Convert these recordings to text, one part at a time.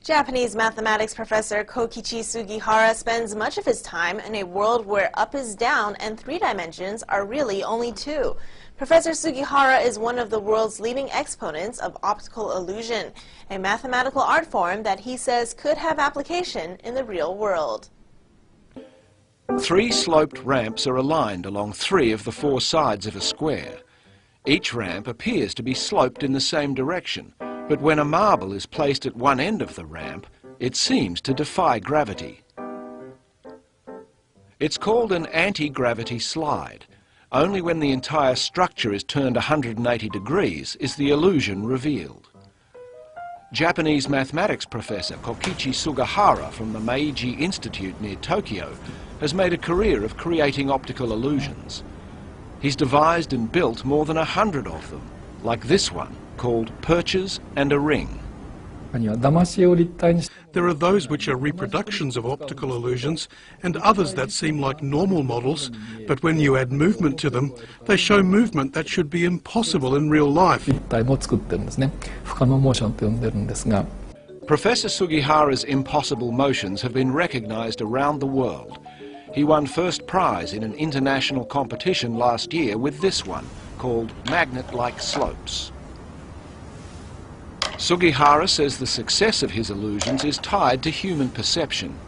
Japanese mathematics professor Kokichi Sugihara spends much of his time in a world where up is down and 3 dimensions are really only 2. Professor Sugihara is one of the world's leading exponents of optical illusion, a mathematical art form that he says could have application in the real world. 3 sloped ramps are aligned along 3 of the 4 sides of a square. Each ramp appears to be sloped in the same direction, but when a marble is placed at one end of the ramp, it seems to defy gravity. It's called an anti-gravity slide. Only when the entire structure is turned 180 degrees is the illusion revealed. Japanese mathematics professor Kokichi Sugihara from the Meiji Institute near Tokyo has made a career of creating optical illusions. He's devised and built more than 100 of them, like this one, called Perches and a Ring. There are those which are reproductions of optical illusions and others that seem like normal models, but when you add movement to them, they show movement that should be impossible in real life. Professor Sugihara's impossible motions have been recognized around the world. He won first prize in an international competition last year with this one, called Magnet-like Slopes. Sugihara says the success of his illusions is tied to human perception.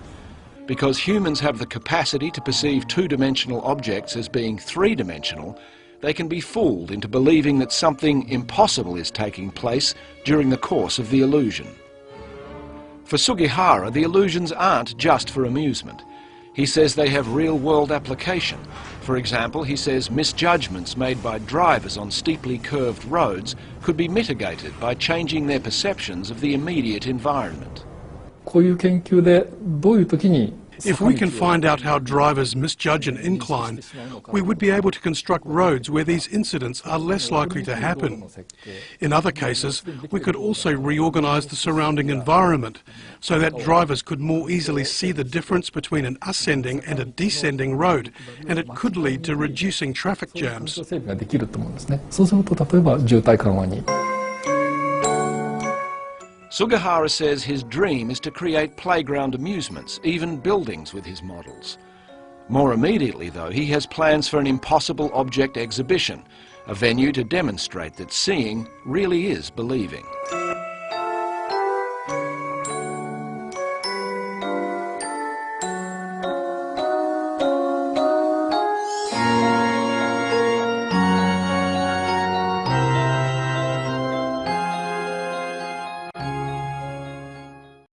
Because humans have the capacity to perceive 2-dimensional objects as being 3-dimensional, they can be fooled into believing that something impossible is taking place during the course of the illusion. For Sugihara, the illusions aren't just for amusement. He says they have real-world application. For example, he says misjudgments made by drivers on steeply curved roads could be mitigated by changing their perceptions of the immediate environment. If we can find out how drivers misjudge an incline, we would be able to construct roads where these incidents are less likely to happen. In other cases, we could also reorganize the surrounding environment so that drivers could more easily see the difference between an ascending and a descending road, and it could lead to reducing traffic jams. Sugihara says his dream is to create playground amusements, even buildings with his models. More immediately, though, he has plans for an impossible object exhibition, a venue to demonstrate that seeing really is believing.